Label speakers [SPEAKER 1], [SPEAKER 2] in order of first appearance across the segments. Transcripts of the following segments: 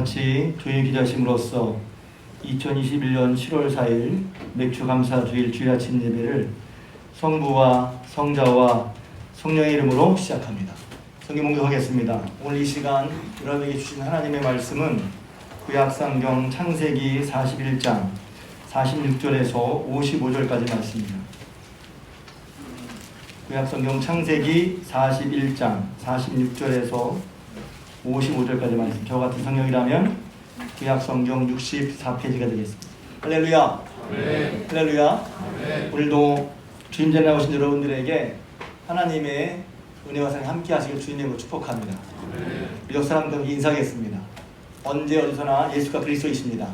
[SPEAKER 1] 같이 조용히 기도하심으로써 2021년 7월 4일 맥주감사주일 주일 아침 예배를 성부와 성자와 성령의 이름으로 시작합니다. 성경 봉독하겠습니다. 오늘 이 시간 여러분에게 주신 하나님의 말씀은 구약성경 창세기 41장 46절에서 55절까지 말씀입니다. 구약성경 창세기 41장 46절에서 55절까지 말씀. 저 같은 성경이라면 구약성경 64페이지가 되겠습니다. 할렐루야.
[SPEAKER 2] 네.
[SPEAKER 1] 할렐루야.
[SPEAKER 2] 네.
[SPEAKER 1] 오늘도 주님 전에 오신 여러분들에게 하나님의 은혜와 사랑이 함께 하시길 주님으로 축복합니다.
[SPEAKER 2] 네.
[SPEAKER 1] 우리 옆 사람들 인사하겠습니다. 언제 어디서나 예수가 그리스도이십니다.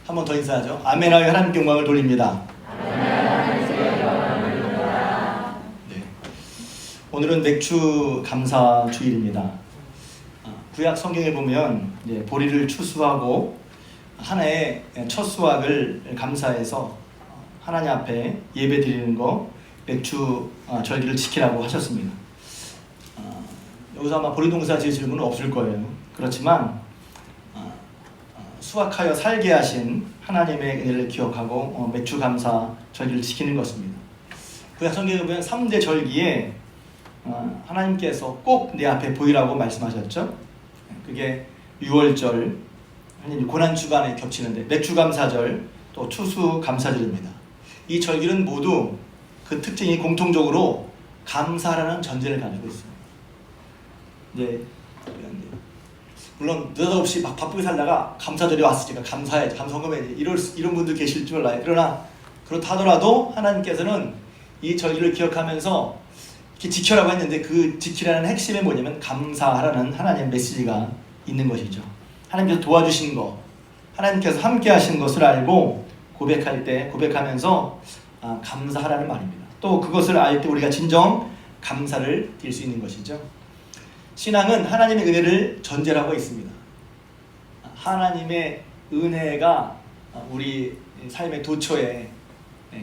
[SPEAKER 1] 한 번 더 인사하죠. 아멘하여 하나님께 영광을 돌립니다. 네. 오늘은 맥주 감사 주일입니다. 구약 성경에 보면 이제 보리를 추수하고 하나의 첫 수확을 감사해서 하나님 앞에 예배 드리는 거 맥주 절기를 지키라고 하셨습니다. 여기서 아마 보리동사 지으실 분은 없을 거예요. 그렇지만 수확하여 살게 하신 하나님의 은혜를 기억하고 맥주 감사 절기를 지키는 것입니다. 구약 성경에 보면 3대 절기에 하나님께서 꼭 내 앞에 보이라고 말씀하셨죠. 그게 유월절, 하나님 고난주간에 겹치는데 맥주감사절, 또 추수감사절입니다. 이 절기는 모두 그 특징이 공통적으로 감사라는 전제를 가지고 있습니다. 이제 물론 느닷없이 막 바쁘게 살다가 감사절이 왔으니까 감사해야지, 감사헌금해야지 이런 분들 계실 줄 알아요. 그러나 그렇다 하더라도 하나님께서는 이 절기를 기억하면서 이렇게 지켜라고 했는데 그 지키라는 핵심이 뭐냐면 감사하라는 하나님의 메시지가 있는 것이죠. 하나님께서 도와주신 것, 하나님께서 함께 하신 것을 알고 고백할 때 고백하면서 감사하라는 말입니다. 또 그것을 알 때 우리가 진정 감사를 드릴 수 있는 것이죠. 신앙은 하나님의 은혜를 전제로 하고 있습니다. 하나님의 은혜가 우리 삶의 도처에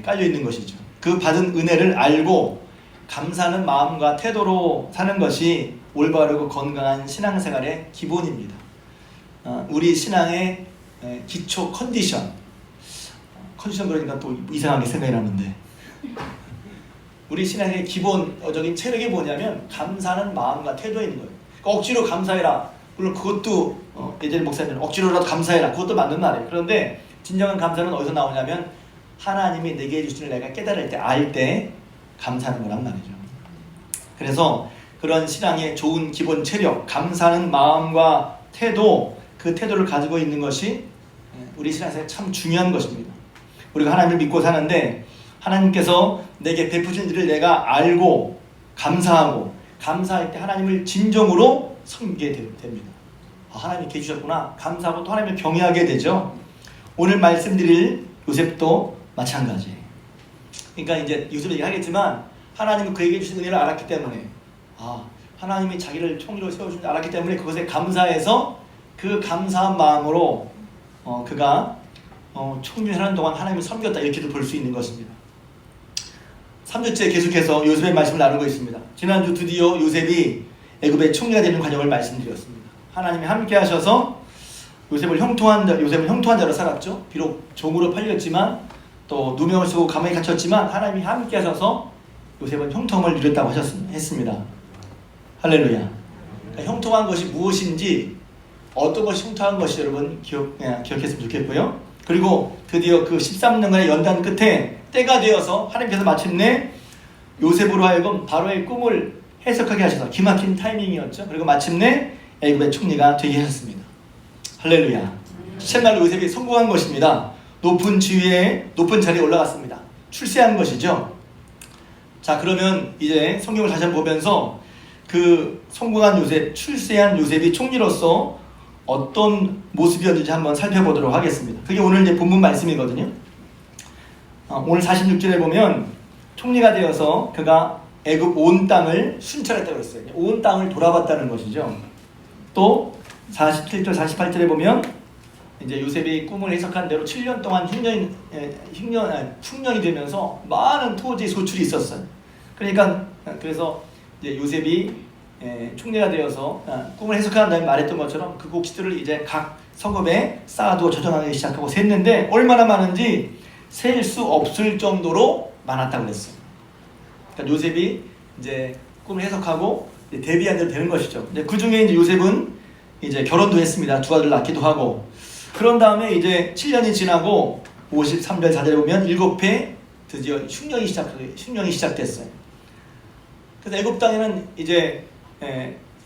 [SPEAKER 1] 깔려 있는 것이죠. 그 받은 은혜를 알고 감사하는 마음과 태도로 사는 것이 올바르고 건강한 신앙생활의 기본입니다. 우리 신앙의 기초 컨디션 그러니까 또 이상하게 생각이 나는데 우리 신앙의 기본적인 체력이 뭐냐면 감사하는 마음과 태도에 있는 거예요. 그러니까 억지로 감사해라. 물론 그것도 예전에 목사님은 억지로라도 감사해라. 그것도 맞는 말이에요. 그런데 진정한 감사는 어디서 나오냐면 하나님이 내게 해주신 내가 깨달을 때, 알 때 감사하는 거란 말이죠. 그래서 그런 신앙의 좋은 기본 체력, 감사하는 마음과 태도, 그 태도를 가지고 있는 것이 우리 신앙생활에 참 중요한 것입니다. 우리가 하나님을 믿고 사는데 하나님께서 내게 베푸신 일을 내가 알고 감사하고 감사할 때 하나님을 진정으로 섬기게 됩니다. 하나님이 이렇게 해주셨구나 감사하고 또 하나님을 경외하게 되죠. 오늘 말씀드릴 요셉도 마찬가지예요. 그러니까 이제 요셉 얘기하겠지만 하나님은 그에게 주신 은혜를 알았기 때문에 하나님이 자기를 총리로 세워준 줄 알았기 때문에 그것에 감사해서 그 감사한 마음으로 그가 총리하는 동안 하나님을 섬겼다 이렇게도 볼 수 있는 것입니다. 3주째 계속해서 요셉의 말씀을 나누고 있습니다. 지난주 드디어 요셉이 애굽의 총리가 되는 과정을 말씀드렸습니다. 하나님이 함께 하셔서 요셉은 형통한 자로 살았죠. 비록 종으로 팔렸지만 또 누명을 쓰고 감옥에 갇혔지만 하나님이 함께 하셔서 요셉은 형통을 누렸다고 했습니다. 할렐루야. 그러니까 형통한 것이 무엇인지 어떤 것이 형통한 것이 여러분 기억했으면 좋겠고요. 그리고 드디어 그 13년간의 연단 끝에 때가 되어서 하나님께서 마침내 요셉으로 하여금 바로의 꿈을 해석하게 하셔서 기막힌 타이밍이었죠. 그리고 마침내 애굽의 총리가 되게 하셨습니다. 할렐루야. 첫날로 요셉이 성공한 것입니다. 높은 지위에 높은 자리에 올라갔습니다. 출세한 것이죠. 자, 그러면 이제 성경을 다시 한번 보면서 그 성공한 요셉, 출세한 요셉이 총리로서 어떤 모습이었는지 한번 살펴보도록 하겠습니다. 그게 오늘 이제 본문 말씀이거든요. 오늘 46절에 보면 총리가 되어서 그가 애굽 온 땅을 순찰했다고 했어요. 온 땅을 돌아봤다는 것이죠. 또 47절, 48절에 보면 이제 요셉이 꿈을 해석한 대로 7년 동안 흉년이 되면서 많은 토지 소출이 있었어요. 그러니까 그래서 이제 요셉이 총리가 되어서 꿈을 해석한 다음에 말했던 것처럼 그 곡식들을 이제 각 성읍에 쌓아두어 저장하기 시작하고 셌는데 얼마나 많은지 셀 수 없을 정도로 많았다고 그랬어요. 그러니까 요셉이 이제 꿈을 해석하고 대비한 대로 되는 것이죠. 그 중에 이제 요셉은 이제 결혼도 했습니다. 두 아들 낳기도 하고. 그런 다음에 이제 7년이 지나고 53절 4절에 보면 7회 드디어 흉년이 시작됐어요. 그래서 애굽 땅에는 이제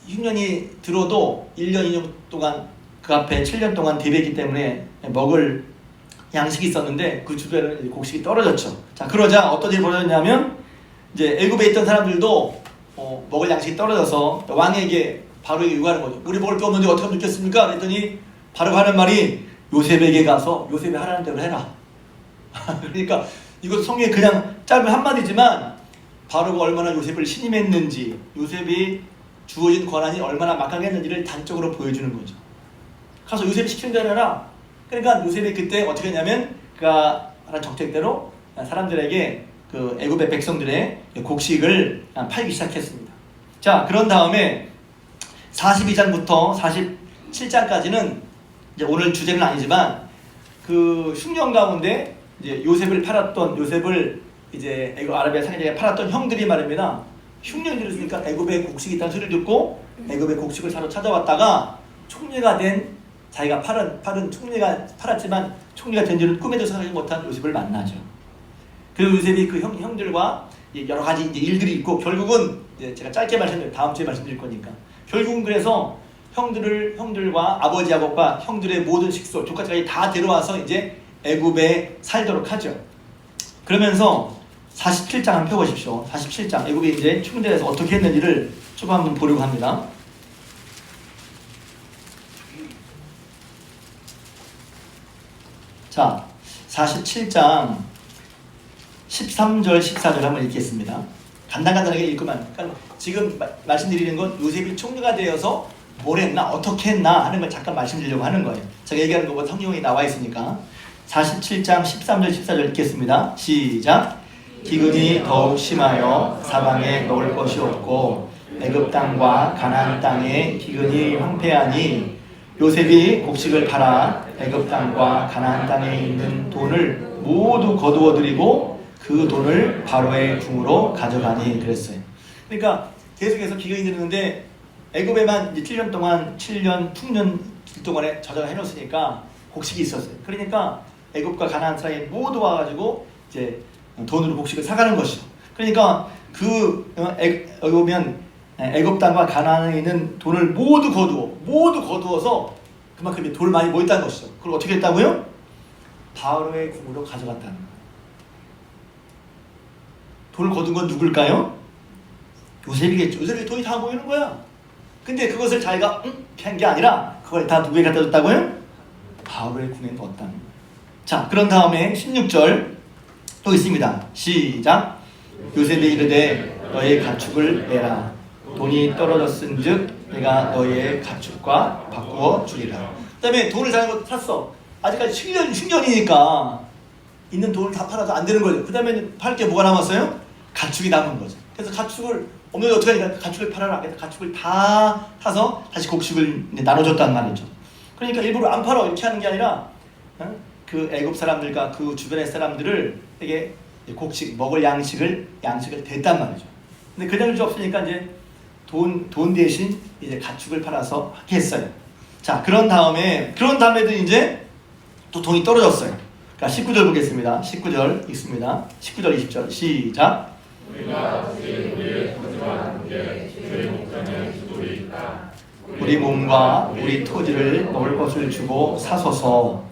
[SPEAKER 1] 흉년이 들어도 1년 2년 동안 그 앞에 7년 동안 대비했기 때문에 먹을 양식이 있었는데 그 주변에는 곡식이 떨어졌죠. 자, 그러자 어떤 일이 벌어졌냐면 이제 애굽에 있던 사람들도 먹을 양식이 떨어져서 왕에게 바로에게 요구하는 거죠. 우리 먹을 게 없는데 어떻게 하면 좋겠습니까? 그랬더니 바로가 하는 말이 요셉에게 가서 요셉이 하라는 대로 해라. 그러니까 이것도 성경에 그냥 짧은 한마디지만 바로가 얼마나 요셉을 신임했는지, 요셉이 주어진 권한이 얼마나 막강했는지를 단적으로 보여주는 거죠. 가서 요셉이 시키는 대로 해라. 그러니까 요셉이 그때 어떻게 했냐면 그가 말한 정책대로 사람들에게 그 애굽의 백성들의 곡식을 팔기 시작했습니다. 자, 그런 다음에 42장부터 47장까지는 이제 오늘 주제는 아니지만 그 흉년 가운데 이제 요셉을 이제 애굽 아라비아 상인에게 팔았던 형들이 말입니다. 흉년이 들었으니까 애굽에 곡식이 있다는 소리를 듣고 애굽의 곡식을 사러 찾아왔다가 총리가 된 자기가 팔은 총리가 팔았지만 총리가 된 줄은 꿈에도 생각하지 못한 요셉을 만나죠. 그리고 요셉이 그 형들과 여러 가지 이제 일들이 있고 결국은 이제 제가 짧게 다음 주에 말씀드릴 거니까 결국은 그래서 형들과 아버지 야곱과 형들의 모든 식소 조카까지 다 데려와서 이제 애굽에 살도록 하죠. 그러면서 47장 한번 펴보십시오. 47장 애굽이 이제 충분대에서 어떻게 했는지를 좀 한번 보려고 합니다. 자, 47장 13절 14절 한번 읽겠습니다. 간단하게 읽으면 그러니까 지금 말씀드리는 건 요셉이 총리가 되어서 뭘 했나 어떻게 했나 하는 걸 잠깐 말씀드리려고 하는 거예요. 제가 얘기하는 것보다 성경이 나와 있으니까 47장 13절 14절 읽겠습니다. 시작. 기근이 더욱 심하여 사방에 먹을 것이 없고 애굽 땅과 가나안 땅에 기근이 황폐하니 요셉이 곡식을 팔아 애굽 땅과 가나안 땅에 있는 돈을 모두 거두어 들이고 그 돈을 바로의 궁으로 가져가니 그랬어요. 그러니까 계속해서 기근이 들었는데 애굽에만 이제 7년 풍년 동안에 저장해 놓으니까 곡식이 있었어요. 그러니까 애굽과 가나안 사이에 모두 와가지고 이제 돈으로 곡식을 사가는 것이죠. 그러니까 여기 보면 애굽 땅과 가나안에 있는 돈을 모두 거두어서 그만큼 돌 많이 모였다는 것이죠. 그걸 어떻게 했다고요? 바로의 궁으로 가져갔다는 거예요. 돌 거둔 건 누굴까요? 요셉이겠죠. 요셉이 돈이 다 모이는 거야. 근데 그것을 자기가 한 게 아니라 그걸 다 누구에게 갖다 줬다고요? 바로의 궁에 넣었다는 거예요. 자, 그런 다음에 16절 또 있습니다. 시작. 요셉이 이르되 너의 가축을 내라. 돈이 떨어졌은즉 내가 너의 가축과 바꾸어 주리라. 그 다음에 돈을 잘못 샀어. 아직까지 흉년이니까 있는 돈을 다 팔아도 안 되는 거죠. 그 다음에 팔 게 뭐가 남았어요? 가축이 남은 거죠. 그래서 가축을 없는데 어떻게 하니까 가축을 팔아라. 그래서 가축을 다 사서 다시 곡식을 나눠줬단 말이죠. 그러니까 일부러 안 팔아 이렇게 하는 게 아니라 그 애굽 사람들과 그 주변의 사람들을 되게 곡식 먹을 양식을 댔단 말이죠. 근데 그냥 줄 없으니까 이제 돈 대신 이제 가축을 팔아서 했어요. 자, 그런 다음에도 이제 또 돈이 떨어졌어요. 그러니까 19절 보겠습니다. 19절 읽습니다. 19절 20절 시작. 우리 몸과 우리 토지를 먹을 것을 주고 사소서.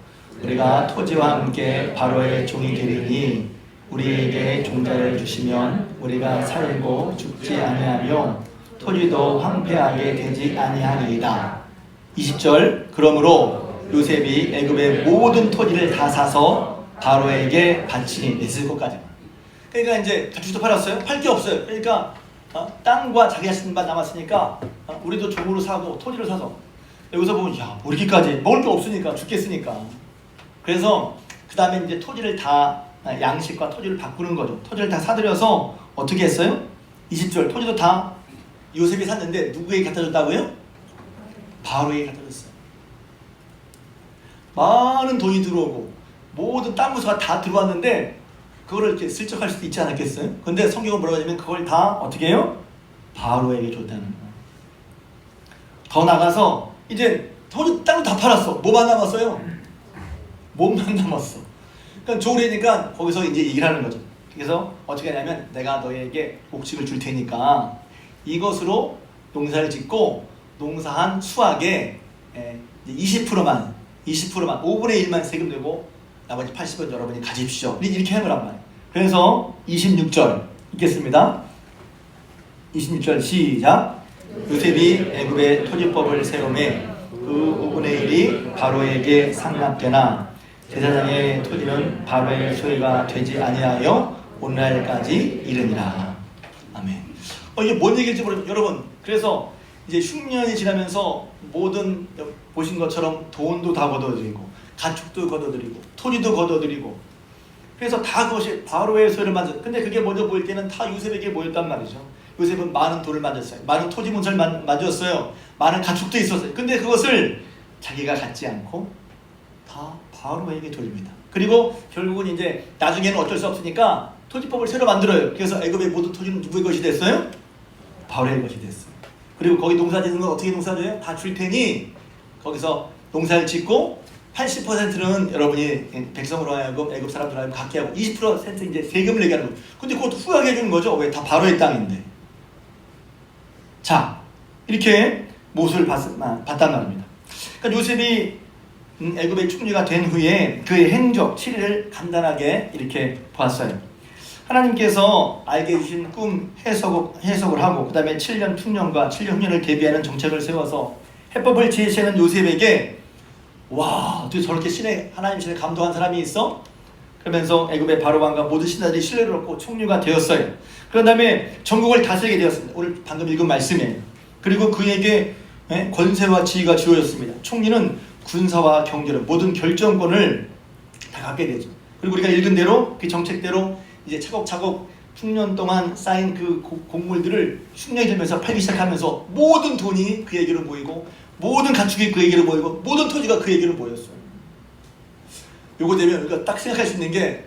[SPEAKER 1] 우리가 토지와 함께 바로의 종이 되리니 우리에게 종자를 주시면 우리가 살고 죽지 아니하며 토지도 황폐하게 되지 아니하리이다. 20절 그러므로 요셉이 애굽의 모든 토지를 다 사서 바로에게 바치니 냈을 것까지. 그러니까 이제 가축도 팔았어요. 팔 게 없어요. 그러니까 땅과 자기 자신만 남았으니까 우리도 종으로 사고 토지를 사서 여기서 보면 야 뭐 이렇게까지 먹을 게 없으니까 죽겠으니까. 그래서 그 다음에 이제 토지를 다 양식과 토지를 바꾸는 거죠. 토지를 다 사들여서 어떻게 했어요? 20절 토지도 다 요셉이 샀는데 누구에게 갖다 줬다고요? 바로에게 갖다 줬어요. 많은 돈이 들어오고 모든 땅 부서가 다 들어왔는데 그거를 이렇게 슬쩍 할 수도 있지 않았겠어요? 근데 성경은 뭐라고 하냐면 그걸 다 어떻게 해요? 바로에게 줬다는 거예요. 더 나가서 이제 땅도 다 팔았어. 뭐만 남았어요? 몸만 남았어. 그러니까 조리니까 거기서 이제 얘기를 하는 거죠. 그래서 어떻게 하냐면 내가 너에게 복식을 줄 테니까 이것으로 농사를 짓고 농사한 수확의 20%만 5분의 1만 세금 내고 나머지 80은 여러분이 가집시오. 이렇게 하는 거란 말이에요. 그래서 26절 읽겠습니다. 26절 시작. 요셉이 애굽의 토지법을 세우매 그 5분의 1이 바로에게 상납되나 제사장의 토지는 바로의 소유가 되지 아니하여 오늘날까지 이르니라. 아멘. 이게 뭔 얘기일지 모르겠어요. 여러분, 그래서 이제 흉년이 지나면서 모든 보신 것처럼 돈도 다 걷어들이고 가축도 걷어들이고 토지도 걷어들이고 그래서 다 그것이 바로의 소유를 만졌어요. 근데 그게 먼저 보일 때는 다 요셉에게 모였단 말이죠. 요셉은 많은 돈을 만졌어요. 많은 토지 문서를 만졌어요. 많은 가축도 있었어요. 근데 그것을 자기가 갖지 않고 다 바로에게 돌립니다. 그리고 결국은 이제 나중에는 어쩔 수 없으니까 토지법을 새로 만들어요. 그래서 애굽의 모든 토지는 누구의 것이 됐어요? 바로의 것이 됐어요. 그리고 거기 농사 짓는 건 어떻게 농사져요? 다 줄 테니 거기서 농사를 짓고 80%는 여러분이 백성으로 하여금 애굽 사람들로 하여금 갖게 하고 20% 이제 세금을 내게 하는 거예요. 근데 그것도 후하게 해주는 거죠. 왜? 다 바로의 땅인데. 자, 이렇게 모습을 봤단 말입니다. 그러니까 요셉이 애굽의 총리가 된 후에 그의 행적 7일을 간단하게 이렇게 보았어요. 하나님께서 알게 해주신 꿈 해석을 하고 그 다음에 7년 풍년과 7년 흉년을 대비하는 정책을 세워서 해법을 제시하는 요셉에게 와, 어떻게 저렇게 하나님 신에 감동한 사람이 있어? 그러면서 애굽의 바로왕과 모든 신하들이 신뢰를 얻고 총리가 되었어요. 그런 다음에 전국을 다스리게 되었습니다. 오늘 방금 읽은 말씀이에요. 그리고 그에게 권세와 지위가 주어졌습니다. 총리는 군사와 경제로 모든 결정권을 다 갖게 되죠. 그리고 우리가 읽은 대로 그 정책대로 이제 차곡차곡 흉년 동안 쌓인 그 곡물들을 흉년이 되면서 팔기 시작하면서 모든 돈이 그에게로 모이고 모든 가축이 그에게로 모이고 모든 토지가 그에게로 모였어요. 요거 되면 우리가 딱 생각할 수 있는 게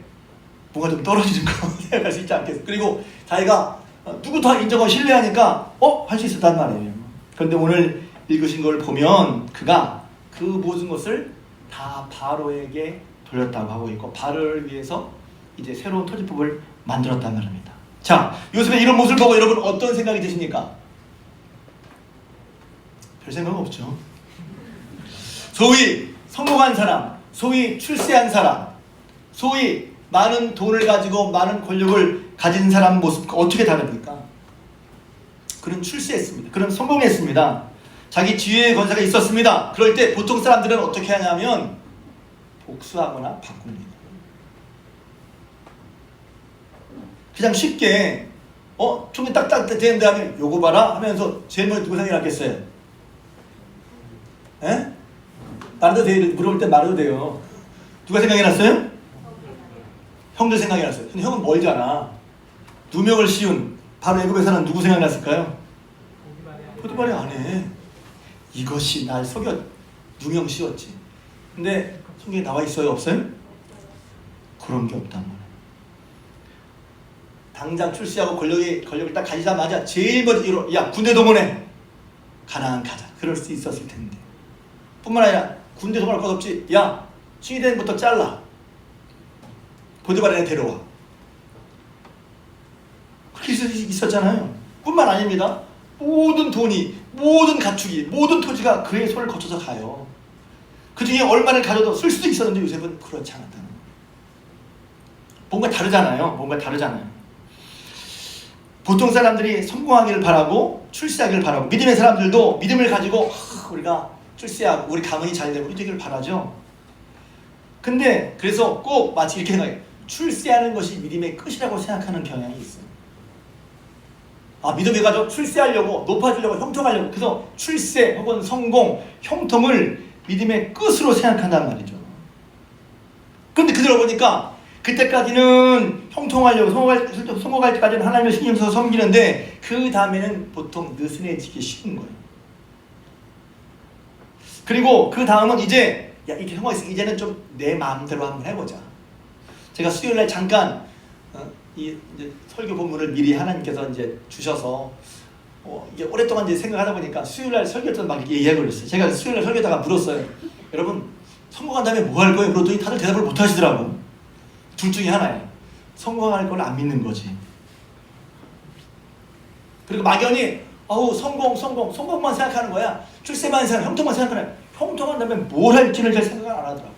[SPEAKER 1] 뭔가 좀 떨어지는 거 생각할 수 있지 않겠어요? 그리고 자기가 누구 다 인정하고 신뢰하니까 할 수 있었단 말이에요. 그런데 오늘 읽으신 걸 보면 그가 그 모든 것을 다 바로에게 돌렸다고 하고 있고 바로를 위해서 이제 새로운 토지법을 만들었단 말입니다. 자, 요셉의 이런 모습을 보고 여러분 어떤 생각이 드십니까? 별 생각 없죠. 소위 성공한 사람, 소위 출세한 사람, 소위 많은 돈을 가지고 많은 권력을 가진 사람 모습과 어떻게 다릅니까? 그는 출세했습니다. 그는 성공했습니다. 자기 지위의 권세가 있었습니다. 그럴 때 보통 사람들은 어떻게 하냐면 복수하거나 바꿉니다. 그냥 쉽게 총이 딱딱 되는 다음에 요거 봐라 하면서 제일 먼저 누구 생각했겠어요? 에? 말도 돼요. 물어볼 때 말해도 돼요. 누가 생각해놨어요? 형들 생각해놨어요. 근데 형은 멀잖아. 2명을 씌운 바로 애굽에 사는 누구 생각났을까요? 포티파리 안 해. 이것이 날 속여 2명 씌웠지. 근데 성경에 나와 있어요? 없어요? 그런 게 없단 말이에요. 당장 출세하고 권력을 딱 가지자마자 제일 먼저 야 군대 동원해. 가나안 가자. 그럴 수 있었을 텐데. 뿐만 아니라 군대 동원할 것 없지. 야 시대부터 잘라. 보디발에 데려와. 그렇게 있었잖아요. 뿐만 아닙니다. 모든 돈이, 모든 가축이, 모든 토지가 그의 손을 거쳐서 가요. 그 중에 얼마를 가져도 쓸 수도 있었는데 요셉은 그렇지 않았다는 거예요. 뭔가 다르잖아요. 보통 사람들이 성공하기를 바라고 출세하기를 바라고 믿음의 사람들도 믿음을 가지고 우리가 출세하고 우리 가문이 잘 되고 이러기를 바라죠. 근데 그래서 꼭 마치 이렇게 생각해요. 출세하는 것이 믿음의 끝이라고 생각하는 경향이 있어요. 믿음에 가지고 출세하려고 높아지려고 형통하려고 그래서 출세 혹은 성공, 형통을 믿음의 끝으로 생각한다는 말이죠. 근데 그들을 보니까 그때까지는 형통하려고 성공할 때까지는 하나님을 신경 써서 섬기는데 그 다음에는 보통 느슨해지기 쉬운 거예요. 그리고 그 다음은 이제 야 이렇게 성공했어. 이제는 좀 내 마음대로 한번 해보자. 제가 수요일날 잠깐 이제 설교 본문을 미리 하나님께서 이제 주셔서 이게 오랫동안 이제 생각하다 보니까 수요일날 설교 때 막 이렇게 얘기해 버렸어요. 제가 수요일날 설교다가 물었어요. 여러분 성공한 다음에 뭐 할 거예요? 그러더니 다들 대답을 못 하시더라고. 둘 중에 하나예요. 성공할 걸 안 믿는 거지. 그리고 막연히 성공만 생각하는 거야. 출세만 생각, 형통만 생각하는 거야. 형통한 다음에 뭘 할지를 잘 생각을 안 하더라고.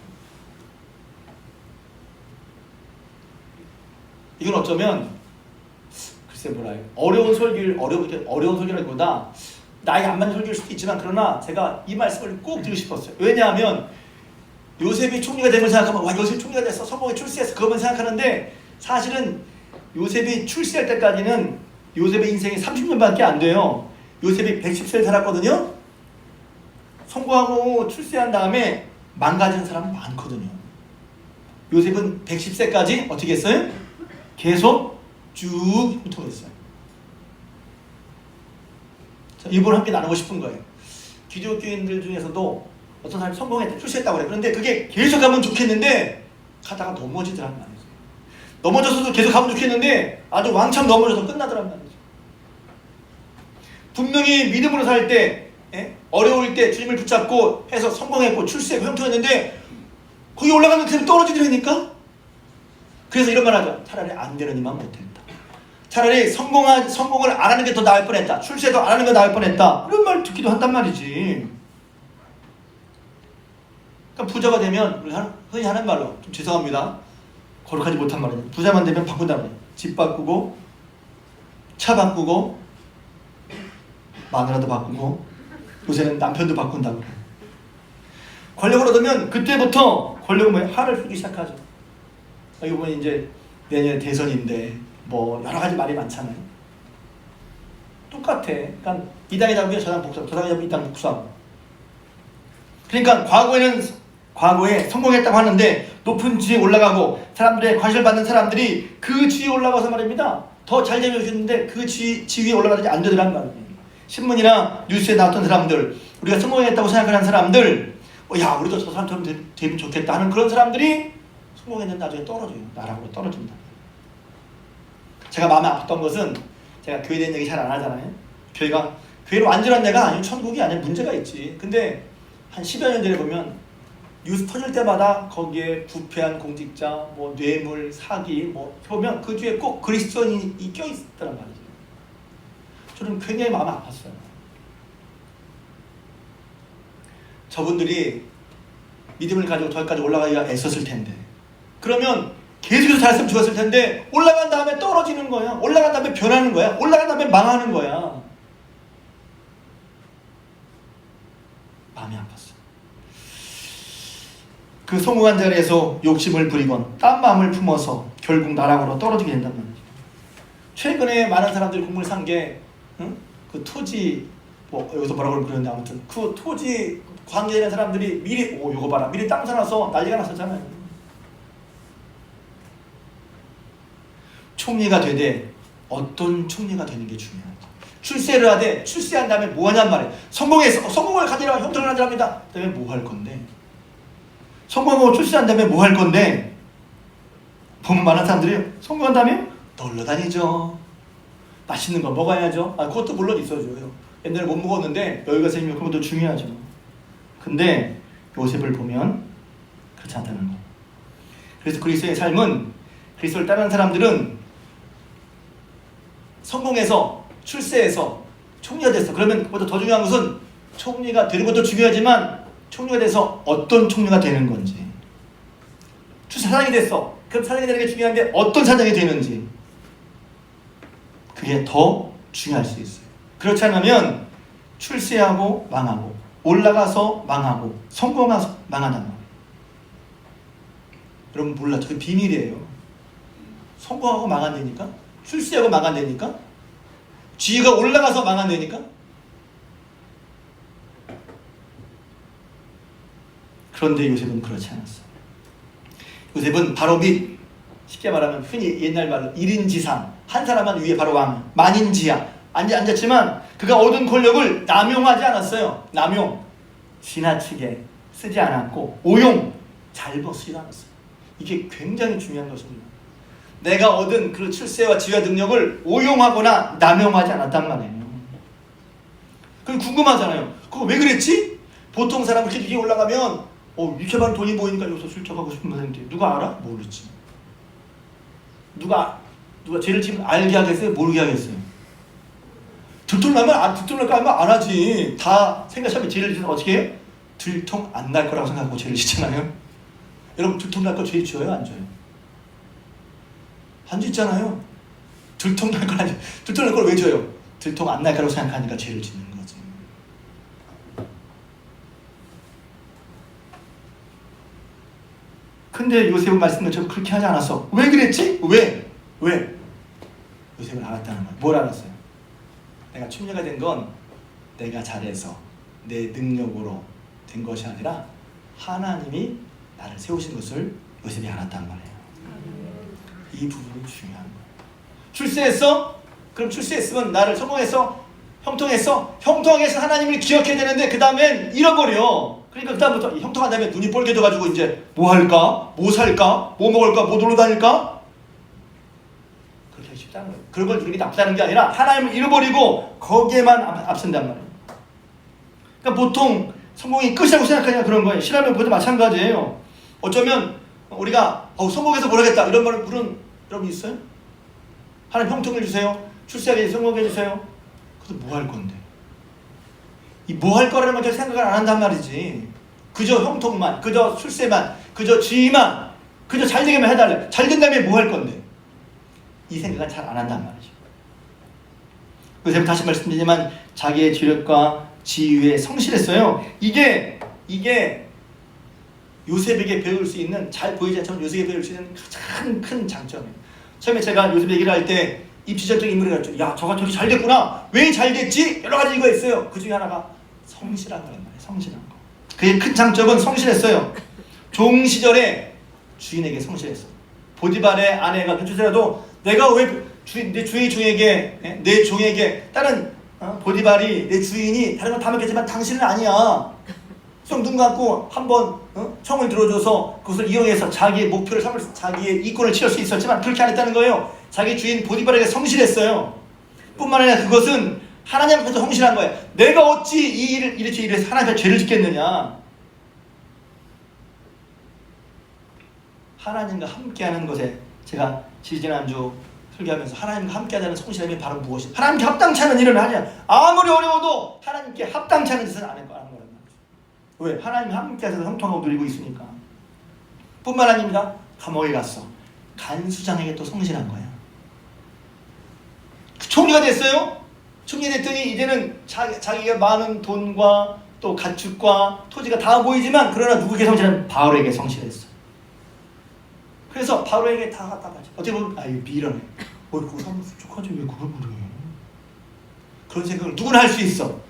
[SPEAKER 1] 이건 어쩌면 글쎄 뭐랄 어려운 설교라기보다 나에게 안 맞는 설교일 수도 있지만 그러나 제가 이 말씀을 꼭 드리고 싶었어요. 왜냐하면 요셉이 총리가 되면 생각하면 와 요셉이 총리가 됐어 성공에 출세했어 그것만 생각하는데 사실은 요셉이 출세할 때까지는 요셉의 인생이 30년밖에 안 돼요. 요셉이 110세를 살았거든요. 성공하고 출세한 다음에 망가진 사람 많거든요. 요셉은 110세까지 어떻게 했어요? 계속 쭉 형통했어요. 이걸 함께 나누고 싶은 거예요. 기독교인들 중에서도 어떤 사람이 성공했다, 출세했다고 그래. 그런데 그게 계속 가면 좋겠는데 가다가 넘어지더란 말이죠. 넘어져서도 계속 가면 좋겠는데 아주 왕창 넘어져서 끝나더란 말이죠. 분명히 믿음으로 살 때, 어려울 때 주님을 붙잡고 해서 성공했고 출세했고 형통했는데 거기 올라가면 계속 떨어지더라니까. 그래서 이런 말 하죠. 차라리 안 되는 이만 못했다. 차라리 성공을 안 하는 게 더 나을 뻔했다. 출세도 안 하는 게 나을 뻔했다. 이런 말 듣기도 한단 말이지. 그러니까 부자가 되면 우리가 흔히 하는 말로 좀 죄송합니다. 거룩하지 못한 말이에요. 부자만 되면 바꾼다는 거예요. 집 바꾸고 차 바꾸고 마누라도 바꾸고 요새는 남편도 바꾼다고 그래요. 권력을 얻으면 그때부터 권력은 화를 풀기 시작하죠. 여기 보면 이제 내년에 대선인데 뭐 여러 가지 말이 많잖아요. 똑같아. 그러니까 이 당이 잡으면 저 당 복수하고 저 당이 잡으면 이 당 복수하고. 그러니까 과거에 성공했다고 하는데 높은 지위에 올라가고 사람들의 관심을 받는 사람들이 그 지위에 올라가서 말입니다. 더 잘 되려주는데 그 지위에 올라가지 안 되더란 말이에요. 신문이나 뉴스에 나왔던 사람들, 우리가 성공했다고 생각하는 사람들, 야 우리도 저 사람처럼 되면 좋겠다 하는 그런 사람들이 성공했는데 나중에 떨어져요. 나라고 떨어진다. 제가 마음이 아팠던 것은 제가 교회에 대한 얘기 잘 안 하잖아요. 교회는 완전한 데가 아니고 천국이 아니라 문제가 있지. 근데 한 10여 년 전에 보면 뉴스 터질 때마다 거기에 부패한 공직자, 뭐 뇌물, 사기 뭐 보면 그 뒤에 꼭 그리스도인이 껴있더란 말이죠. 저는 굉장히 마음이 아팠어요. 저분들이 믿음을 가지고 저기까지 올라가기가 애썼을 텐데 그러면 계속해서 잘했으면 좋았을 텐데 올라간 다음에 떨어지는 거야. 올라간 다음에 변하는 거야. 올라간 다음에 망하는 거야. 마음이 아팠어. 그 성공한 자리에서 욕심을 부리건 딴 마음을 품어서 결국 나락으로 떨어지게 된단 말이죠. 최근에 많은 사람들이 공부를 산 게 그 토지 뭐 여기서 뭐라고 그러는데 아무튼 그 토지 관계되는 사람들이 미리 요거 봐라 미리 땅 사놔서 난리가 났었잖아요. 총리가 되되 어떤 총리가 되는 게 중요하죠. 출세를 하되 출세한 다음에 뭐 하냔 말이에요. 성공을 가지려고 형통을 하랍니다. 그다음에 뭐 할 건데? 성공하고 출세한 다음에 뭐 할 건데? 보면 많은 사람들이 성공한 다음에 놀러 다니죠. 맛있는 거 먹어야죠. 그것도 물론 있어줘요. 옛날에 못 먹었는데 여유가 생기면 그런 것도 중요하죠. 근데 요셉을 보면 그렇지 않다는 거. 그래서 그리스도의 삶은 그리스도를 따르는 사람들은 성공해서 출세해서 총리가 됐어. 그러면 그보다 더 중요한 것은 총리가 되는 것도 중요하지만 총리가 돼서 어떤 총리가 되는 건지. 출세 사장이 됐어. 그럼 사장이 되는 게 중요한데 어떤 사장이 되는지. 그게 더 중요할 수 있어요. 그렇지 않으면 출세하고 망하고 올라가서 망하고 성공해서 망한단 말이에요. 여러분 몰랐죠? 그 비밀이에요. 성공하고 망한다니까? 출세하고 망한다니까? 지위가 올라가서 망한다니까? 그런데 요셉은 그렇지 않았어요. 요셉은 바로 밑 쉽게 말하면 흔히 옛날 말로 1인지상, 한 사람만 위에 바로 왕, 만인지하 앉았지만 그가 얻은 권력을 남용하지 않았어요. 남용, 지나치게 쓰지 않았고 오용, 잘못 쓰지 않았어요. 이게 굉장히 중요한 것입니다. 내가 얻은 그 출세와 지위와 능력을 오용하거나 남용하지 않았단 말이에요. 그럼 궁금하잖아요. 그거 왜 그랬지? 보통 사람은 이렇게 위에 올라가면 이렇게 많은 돈이 보이니까 여기서 출석하고 싶은 분인데 누가 알아? 모르지. 누가 죄를 지금 알게 하겠어요? 모르게 하겠어요? 들통나면 안 하지. 다 생각하면 죄를 지면 어떻게 해요? 들통 안 날 거라고 생각하고 죄를 짓잖아요. 여러분 들통 날 거 죄 지어요? 안 지어요? 안 짓잖아요. 들통 날 걸 왜 지어요? 들통 안 날 거라고 생각하니까 죄를 짓는 거지. 근데 요셉은 말씀한 것처럼 그렇게 하지 않았어. 왜 그랬지? 왜? 요셉은 알았다는 거야. 뭘 알았어요? 내가 총리가 된 건 내가 잘해서 내 능력으로 된 것이 아니라 하나님이 나를 세우신 것을 요셉이 알았단 말이에요. 이 부분이 중요한 거예요. 출세했어? 그럼 출세했으면 나를 성공했어? 형통했어? 형통하게 해서 하나님을 기억해야 되는데 그 다음엔 잃어버려. 그러니까 그 다음부터 형통한 다음에 눈이 뻘개져가지고 이제 뭐 할까? 뭐 살까? 뭐 먹을까? 뭐 놀러 다닐까? 그렇게 하기 쉽다는 거예요. 그런 걸 누리기 나쁘다는 게 아니라 하나님을 잃어버리고 거기에만 앞선단 말이에요. 그러니까 보통 성공이 끝이라고 생각하니까 그런 거예요. 신앙을 보도 마찬가지예요. 어쩌면 우리가 성공해서 뭘 하겠다 이런 말을 물은 여러분 있어요? 하나님 형통을 주세요. 출세하게 성공해 주세요. 그래서 뭐 할 건데? 이 뭐 할 거라는 걸 생각을 안 한단 말이지. 그저 형통만, 그저 출세만, 그저 지위만, 그저 잘 되게만 해달래. 잘 된 다음에 뭐 할 건데? 이 생각은 잘 안 한단 말이죠. 그래서 다시 말씀드리지만 자기의 지력과 지위에 성실했어요. 이게 요셉에게 배울 수 있는, 잘 보이지 않지만 요셉에게 배울 수 있는 가장 큰 장점이에요. 처음에 제가 요셉 얘기를 할 때 입시적인 인물이 갔죠. 야, 저가 저기 잘 됐구나. 왜 잘 됐지? 여러 가지 이유가 있어요. 그 중에 하나가 성실한 거란 말이에요. 성실한 거. 그의 큰 장점은 성실했어요. 종 시절에 주인에게 성실했어. 보디발의 아내가 눈치채라도 내가 왜 내 주인 종에게, 내 종에게 다른 보디발이 내 주인이 다른 건 다 먹겠지만 당신은 아니야. 좀 눈 감고 한번 청을 들어줘서 그것을 이용해서 자기의 목표를 삼을 자기의 이권을 취할 수 있었지만 그렇게 안 했다는 거예요. 자기 주인 보디발에게 성실했어요. 뿐만 아니라 그것은 하나님 앞에서 성실한 거예요. 내가 어찌 이 일을 이렇게 일해서 하나님 앞에 죄를 짓겠느냐. 하나님과 함께하는 것에 제가 지지난주 설교하면서 하나님과 함께하자는 성실함이 바로 무엇이? 하나님께 합당치 않은 일은 하냐. 아무리 어려워도 하나님께 합당치 않은 짓은 안 할 거라는 거예요. 왜? 하나님과 함께하셔서 형통하고 누리고 있으니까. 뿐만 아닙니다. 감옥에 갔어. 간수장에게 또 성실한 거예요. 총리가 됐어요. 총리 됐더니 이제는 자기가 많은 돈과 또 가축과 토지가 다 보이지만 그러나 누구에게 성실한? 바울에게 성실했어. 그래서 바울에게 다 갖다 바쳐. 어떻게 보면 이거 미련해. 그거 사람 부족하지 왜 그걸 그래? 그런 생각을 누구나 할 수 있어.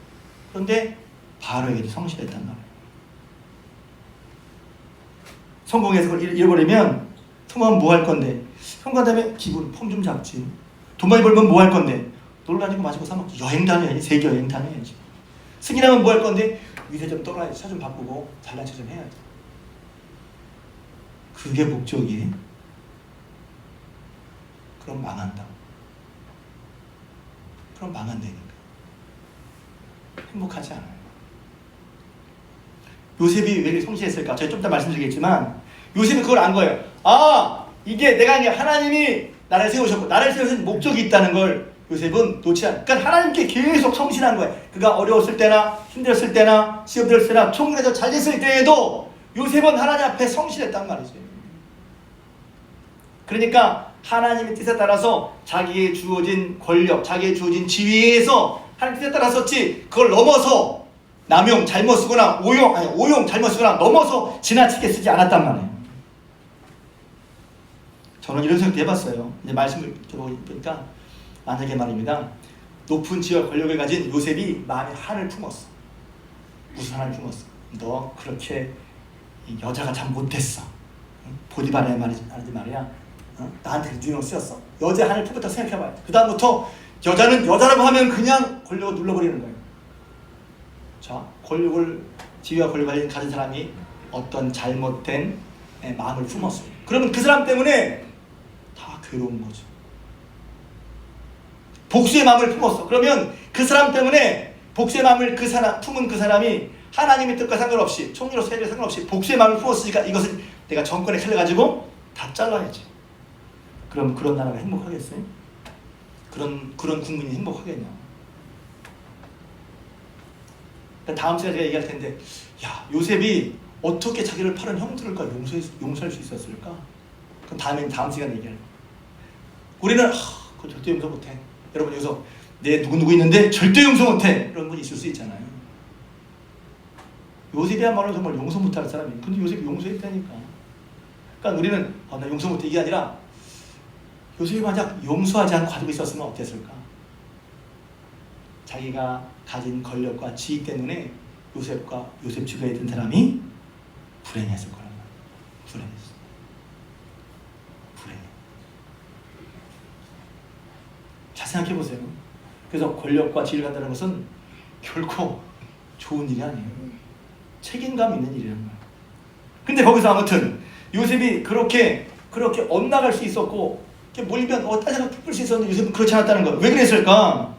[SPEAKER 1] 그런데 바울에게 성실했단 말이에요. 성공해서 그걸 잃어버리면 성공하면 뭐 할 건데? 성공한 다음에 기분 폼 좀 잡지. 돈 많이 벌면 뭐 할 건데? 놀러 다니고 마시고 사먹지. 여행 다녀야지. 세계 여행 다녀야지. 승인하면 뭐 할 건데? 위세 좀 떨어야지. 차 좀 바꾸고 잘난 체 좀 해야지. 그게 목적이. 그럼 망한다. 그럼 망한다니까. 행복하지 않아요. 요셉이 왜 이렇게 성실했을까? 제가 좀 이따 말씀드리겠지만 요셉은 그걸 안 거예요. 이게 내가 아니라 하나님이 나를 세우셨고 나를 세우신 목적이 있다는 걸 요셉은 놓지 않아요. 그러니까 하나님께 계속 성실한 거예요. 그가 어려웠을 때나 힘들었을 때나 시험 들었을 때나 총리에서 잘 됐을 때에도 요셉은 하나님 앞에 성실했단 말이죠. 그러니까 하나님의 뜻에 따라서 자기의 주어진 권력, 자기의 주어진 지위에서 하나님 뜻에 따라 썼지 그걸 넘어서 남용 잘못 쓰거나 오용 잘못 쓰거나 넘어서 지나치게 쓰지 않았단 말이에요. 저는 이런 생각도 해봤어요. 이제 말씀을 들어보니까 만약에 말입니다. 높은 지위와 권력을 가진 요셉이 마음에 한을 품었어. 무슨 한을 품었어? 너 그렇게 여자가 참 못했어. 보디발의 말이지 말이야. 나한테 누명 쓰였어. 여자 하나를 품었다고 생각해봐요. 그 다음부터 여자는 여자라고 하면 그냥 권력을 눌러버리는 거예요. 자, 지위와 권력을 가진 사람이 어떤 잘못된 마음을 품었어요. 그러면 그 사람 때문에 다 괴로운 거죠. 복수의 마음을 품었어. 그러면 그 사람 때문에 복수의 마음을 품은 그 사람이 하나님의 뜻과 상관없이, 총리로서 해결 상관없이 복수의 마음을 품었으니까 이것을 내가 정권에 칼을 가지고 다 잘라야지. 그럼 그런 나라가 행복하겠어요? 그런 국민이 행복하겠냐? 다음 시간에 제가 얘기할 텐데, 야, 요셉이 어떻게 자기를 팔은 형들을까 용서할 수 있었을까? 그럼 다음 시간에 얘기할 거예요. 우리는 그거 절대 용서 못해. 여러분 여기서 내 누구 있는데 절대 용서 못해. 이런 분 있을 수 있잖아요. 요셉이야말로 정말 용서 못할 사람이에요. 근데 요셉이 용서했다니까. 그러니까 우리는 나 용서 못해 이게 아니라 요셉이 만약 용서하지 않고 가지고 있었으면 어땠을까? 자기가 가진 권력과 지위 때문에 요셉 주변에 있던 사람이 불행했을 거란 말이에요. 불행했어. 불행해. 잘 생각해 보세요. 그래서 권력과 지위를 갖다는 것은 결코 좋은 일이 아니에요. 책임감 있는 일이란 말이에요. 근데 거기서 아무튼 요셉이 그렇게 엇나갈 수 있었고 몰면 딴 생각 풀 수 있었는데 요셉은 그렇지 않았다는 거예요. 왜 그랬을까?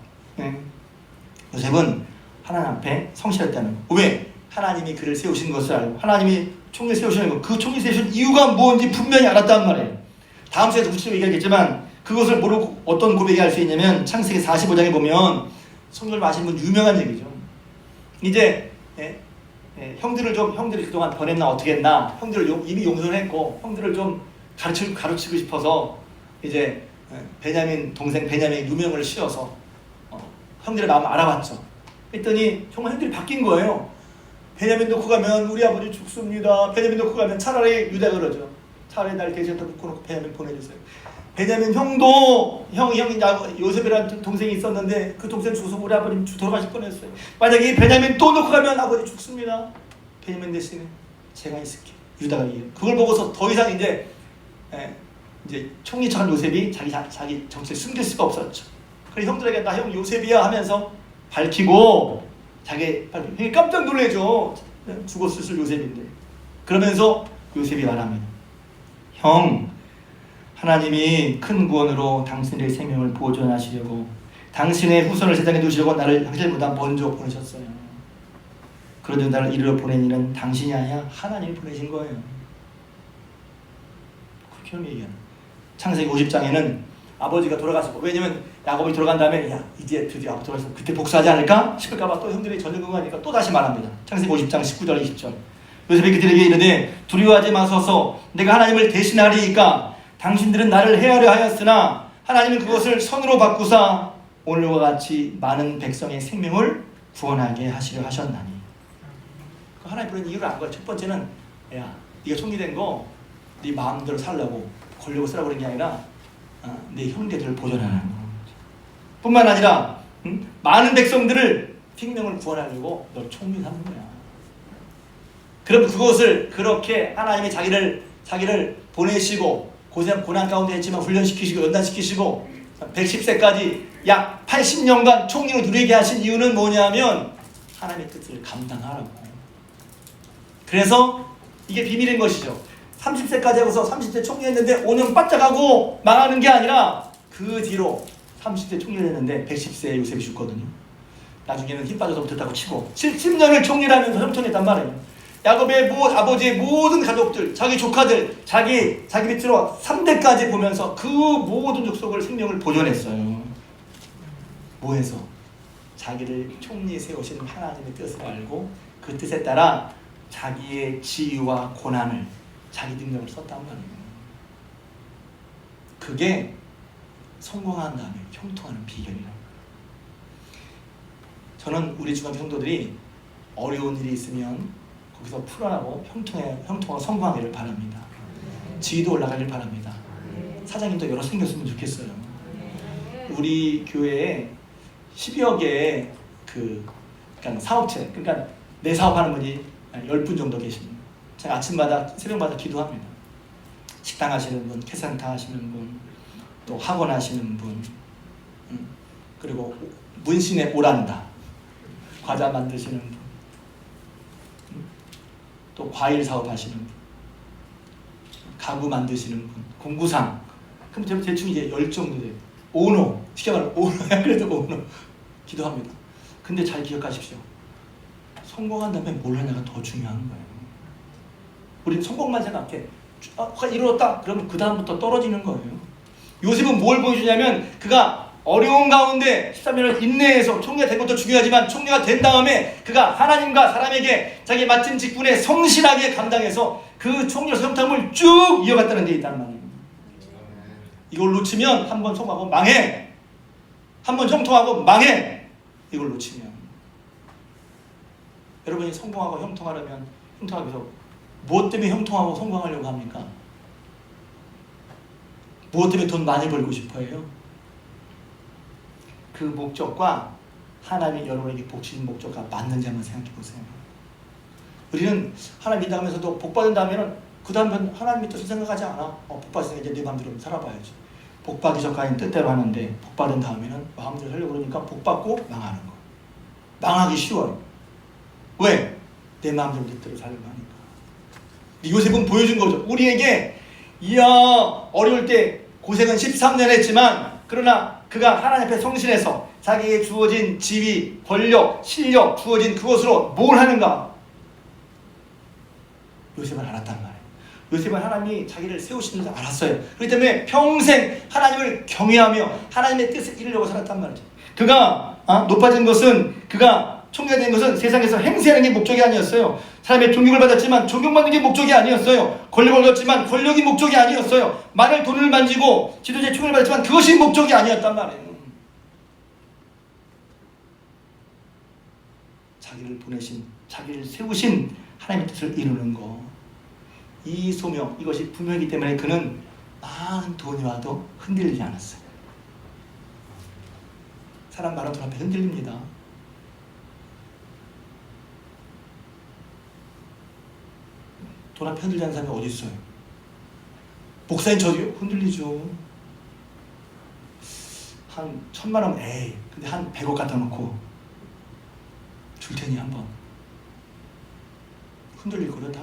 [SPEAKER 1] 요셉은 하나님 앞에 성실했다는 거. 왜? 하나님이 그를 세우신 것을 알고 하나님이 총리를 세우시는 거, 그 총리 세우신 이유가 무엇인지 분명히 알았단 말이에요. 다음 시간에 구체적으로 얘기하겠지만 그것을 모르고 어떤 고백이 할 수 있냐면 창세기 45장에 보면 성경을 아시는 분 유명한 얘기죠. 이제 형들이 그동안 변했나 어떻게 했나, 형들을 이미 용서를 했고 형들을 좀 가르치고 싶어서 이제 베냐민 동생 베냐민이 누명을 씌워서 형들의 마음을 알아봤죠. 그랬더니 정말 형들이 바뀐 거예요. 베냐민 놓고 가면 우리 아버지 죽습니다. 베냐민 놓고 가면 차라리 유다가 그러죠. 차라리 날 대신에 묶어놓고 베냐민 보내주세요. 베냐민 형도 형이 요셉이라는 동생이 있었는데 그 동생 죽어서 우리 아버님 돌아가실 뻔했어요. 만약에 베냐민 또 놓고 가면 아버지 죽습니다. 베냐민 대신에 제가 있을게요. 유다가 이해요. 그걸 보고서 더 이상 이제 총리처럼 요셉이 자기 정체를 숨길 수가 없었죠. 그래서 형들에게 나 형 요셉이야 하면서 밝히고 형이 깜짝 놀래죠. 죽었을 요셉인데. 그러면서 요셉이 말합니다. 형, 하나님이 큰 구원으로 당신의 생명을 보존하시려고 당신의 후손을 세상에 두시려고 나를 형제보다 먼저 보내셨어요. 그런데 나를 이리로 보낸 이는 당신이 아니야 하나님이 보내신 거예요. 그렇게 얘기하는. 창세기 50장에는 아버지가 돌아가시고, 왜냐면 야곱이 돌아간 다음에 야 이제 드디어 아버지 돌아가서 그때 복수하지 않을까 싶을까봐 또 형들이 전쟁하니까 또 다시 말합니다. 창세기 50장 19절 20절. 요셉이 그들에게 이르되 두려워하지 마소서 내가 하나님을 대신하리이까 당신들은 나를 해하려 하였으나 하나님은 그것을 선으로 바꾸사 오늘과 같이 많은 백성의 생명을 구원하게 하시려 하셨나니. 하나님 부르는 이유를 안 거야. 첫 번째는 야 네가 총리된 거 네 마음대로 살려고 권력을 쓰라고 그런 게 아니라 내 형제들을 보존하는 거. 뿐만 아니라 많은 백성들을 생명을 구원하려고 널 총리하는 거야. 그럼 그것을 그렇게 하나님이 자기를 보내시고 고난 가운데 했지만 훈련시키시고 연단시키시고 110세까지 약 80년간 총리로 누리게 하신 이유는 뭐냐면 하나님의 뜻을 감당하라고. 그래서 이게 비밀인 것이죠. 30세까지 하고서 30세 총리했는데 5년 바짝하고 망하는 게 아니라 그 뒤로 30세 총리를 했는데 110세에 요셉이 죽거든요. 나중에는 힘 빠져서 못했다고 치고 70년을 총리를 하면서 형통했단 말이에요. 야곱의 아버지의 모든 가족들, 자기 조카들, 자기 밑으로 3대까지 보면서 그 모든 족속을 생명을 보존했어요. 뭐해서? 자기를 총리에 세우신 하나님의 뜻을 알고 그 뜻에 따라 자기의 지위와 고난을, 자기 능력을 썼단 말이에요. 그게 성공한 다음에 형통하는 비결이라고. 저는 우리 중앙교 성도들이 어려운 일이 있으면 거기서 풀어나고 형통하고 성공하기를 바랍니다. 지위도 올라가길 바랍니다. 사장님도 여러 생겼으면 좋겠어요. 우리 교회에 10여 개의 그러니까 사업체, 그러니까 내 사업하는 분이 10분 정도 계십니다. 제가 아침마다 새벽마다 기도합니다. 식당 하시는 분, 캐센터 하시는 분, 또 학원 하시는 분, 그리고 문신의 오란다, 과자 만드시는 분, 또 과일 사업 하시는 분, 가구 만드시는 분, 공구상. 그럼 대충 이제 10 정도 돼요. 오너, 쉽게 말하면 오너야. 그래도 오너. 기도합니다. 근데 잘 기억하십시오. 성공한 다음에 뭘 하냐가 더 중요한 거예요. 우리는 성공만 생각해. 이루었다. 그러면 그 다음부터 떨어지는 거예요. 요셉은 뭘 보여주냐면 그가 어려운 가운데 13년을 인내해서 총리가 된 것도 중요하지만 총리가 된 다음에 그가 하나님과 사람에게 자기 맡은 직분에 성실하게 감당해서 그 총리로서 형통함을 쭉 이어갔다는 데 있다는 말이에요. 이걸 놓치면 한 번 성공하고 망해. 한 번 형통하고 망해. 이걸 놓치면 여러분이 성공하고 형통하려면 형통하기 위해서 무엇 때문에 형통하고 성공하려고 합니까? 무엇 때문에 돈 많이 벌고 싶어 해요? 그 목적과 하나님이 여러분에게 복 주신 목적과 맞는지 한번 생각해 보세요. 우리는 하나님 믿다면서도 복 받은 다음에는 그 다음엔 하나님의 뜻을 생각하지 않아. 복 받으니까 이제 내 마음대로 살아봐야지. 복 받기 전까지는 뜻대로 하는데 복 받은 다음에는 마음대로 하려고 그러니까 복 받고 망하는 거. 망하기 쉬워요. 왜? 내 마음대로 뜻대로 살려고 하니까. 요셉은 보여준 거죠. 우리에게 이야 어려울 때 고생은 13년 했지만 그러나 그가 하나님 앞에 성실해서 자기에게 주어진 지위, 권력, 실력 주어진 그것으로 뭘 하는가? 요셉은 알았단 말이에요. 요셉은 하나님이 자기를 세우시는 줄 알았어요. 그렇기 때문에 평생 하나님을 경외하며 하나님의 뜻을 이루려고 살았단 말이죠. 그가 높아진 것은 그가 총리가 된 것은 세상에서 행세하는 게 목적이 아니었어요. 사람의 존경을 받았지만 존경받는 게 목적이 아니었어요. 권력을 얻었지만 권력이 목적이 아니었어요. 많은 돈을 만지고 지도자의 총애를 받았지만 그것이 목적이 아니었단 말이에요. 자기를 보내신, 자기를 세우신 하나님의 뜻을 이루는 거. 이 소명, 이것이 분명이기 때문에 그는 많은 돈이 와도 흔들리지 않았어요. 사람 많은 돈 앞에 흔들립니다. 돈 앞에 흔들리지 않는 사람이 어디 있어요? 목사님 저도요? 흔들리죠. 한 1000만 원, 에이, 근데 한 100억 갖다 놓고 줄 테니 한번 흔들릴 거려 다.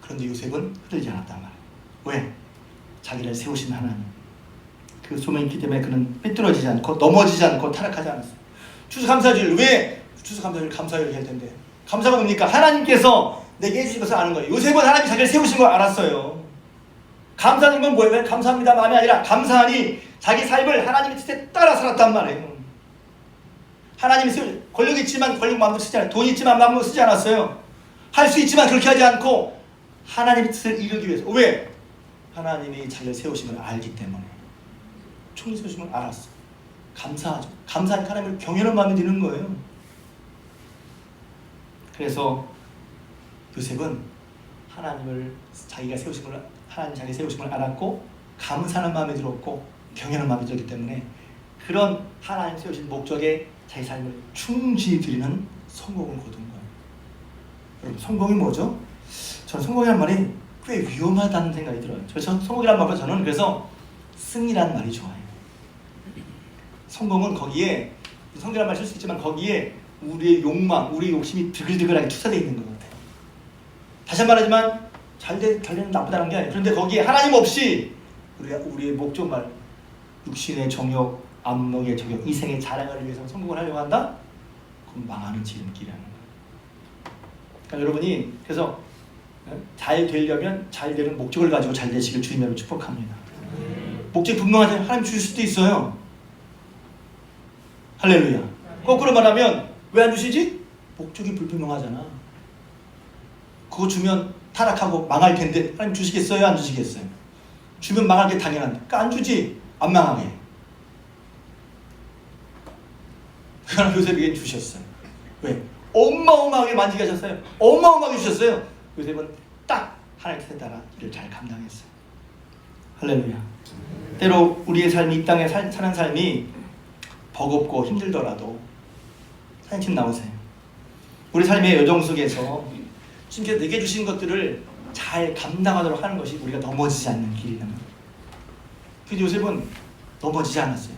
[SPEAKER 1] 그런데 요셉은 흔들리지 않았단 말이에요. 왜? 자기를 세우신 하나님. 그 소명이 있기 때문에 그는 삐뚤어지지 않고 넘어지지 않고 타락하지 않았어요. 추수감사주일, 왜? 추수감사주일 감사를 해야 된대. 감사가 뭡니까? 하나님께서 내게 해주신 것을 아는 거예요. 요셉은 하나님이 자기를 세우신 걸 알았어요. 감사하는 건 뭐예요? 감사합니다 마음이 아니라 감사하니 자기 삶을 하나님의 뜻에 따라 살았단 말이에요. 하나님이 세우신, 권력이 있지만 권력 마음대로 쓰지 않아요. 돈이 있지만 마음대로 쓰지 않았어요. 할 수 있지만 그렇게 하지 않고 하나님의 뜻을 이루기 위해서. 왜? 하나님이 자기를 세우신 걸 알기 때문에. 총리 세우신 걸 알았어. 감사하죠. 감사하니까 하나님을 경외하는 마음이 드는 거예요. 그래서 요셉은 하나님을 자기가 세우신 걸, 하나님 자기 세우신 걸 알았고 감사하는 마음이 들었고 경외하는 마음이 들었기 때문에 그런 하나님 세우신 목적에 자기 삶을 충실히 드리는 성공을 거둔 거예요. 여러분, 성공이 뭐죠? 저는 성공이란 말이 꽤 위험하다는 생각이 들어요. 성공이란 말보다 저는 그래서 승리라는 말이 좋아요. 성공은 거기에, 성공이란 말 쓸 수 있지만 거기에 우리의 욕망, 우리의 욕심이 드글드글하게 투사되어 있는 것 같아요. 다시 한번 말하지만 잘되는 나쁘다는 게 아니에요. 그런데 거기에 하나님 없이 우리의 목적말, 육신의 정욕, 안목의 정욕, 이생의 자랑을 위해서 성공을 하려고 한다? 그럼 망하는 지름길이라는 거예요. 그러니까 여러분이 그래서 잘 되려면 잘 되는 목적을 가지고 잘 되시길 주님으로 축복합니다. 목적이 분명하지 하나님 주실 수도 있어요. 할렐루야. 거꾸로 말하면 왜 안 주시지? 목적이 불분명하잖아. 그거 주면 타락하고 망할 텐데 하나님 주시겠어요? 안 주시겠어요? 주면 망할 게 당연한데 그러니까 안 주지. 안 망하게. 그러나 요셉에게 주셨어요. 왜? 어마어마하게 만지게 하셨어요. 어마어마하게 주셨어요. 요셉은 딱 하나님의 뜻에 따라 일을 잘 감당했어요. 할렐루야. 때로 우리의 삶이 이 땅에 사는 삶이 버겁고 힘들더라도 사장님 나오세요. 우리 삶의 여정 속에서 주님께서 내게 주신 것들을 잘 감당하도록 하는 것이 우리가 넘어지지 않는 길이란 말이에요. 근데 요셉은 넘어지지 않았어요.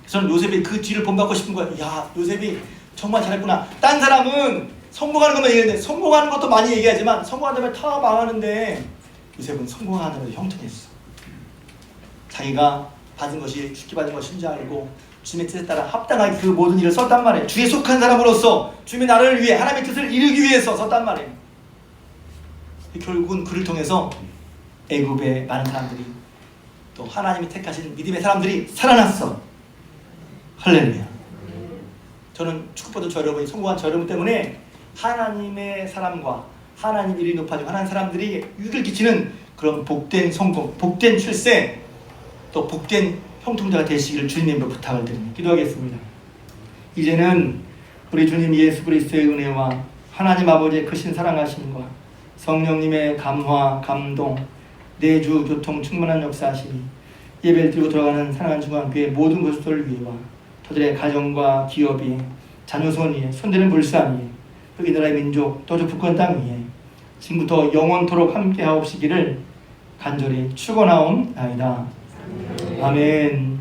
[SPEAKER 1] 저는 요셉이 그 뒤를 본받고 싶은 거예요. 야, 요셉이 정말 잘했구나. 딴 사람은 성공하는 것만 얘기하는데, 성공하는 것도 많이 얘기하지만 성공한다면 다 망하는데 요셉은 성공하는 것도 형통했어. 자기가 받은 것이 죽게 받은 것인 줄 알고 주님의 뜻에 따라 합당하게 그 모든 일을 썼단 말이에요. 주에 속한 사람으로서 주님의 나라를 위해 하나님의 뜻을 이루기 위해서 썼단 말이에요. 결국은 그를 통해서 애굽의 많은 사람들이, 또 하나님이 택하신 믿음의 사람들이 살아났어. 할렐루야. 저는 축복 받은 저 여러분이, 성공한 저 여러분 때문에 하나님의 사람과 하나님 일이 높아지고 하나님 사람들이 유익을 끼치는 그런 복된 성공, 복된 출세, 또 복된 형통자가 되시기를 주님의 부탁을 드립니다. 기도하겠습니다. 이제는 우리 주님 예수 그리스도의 은혜와 하나님 아버지의 크신 사랑하심과 성령님의 감화, 감동, 내주 교통 충만한 역사하심이 예배를 드리고 돌아가는 사랑하는 중앙교회 모든 것들을 위해와 저들의 가정과 기업이, 자녀손 위에, 손대는 불상 위에, 여기 나라의 민족, 또 저 북한 땅 위에 지금부터 영원토록 함께 하옵시기를 간절히 축원하옵나이다. 아멘.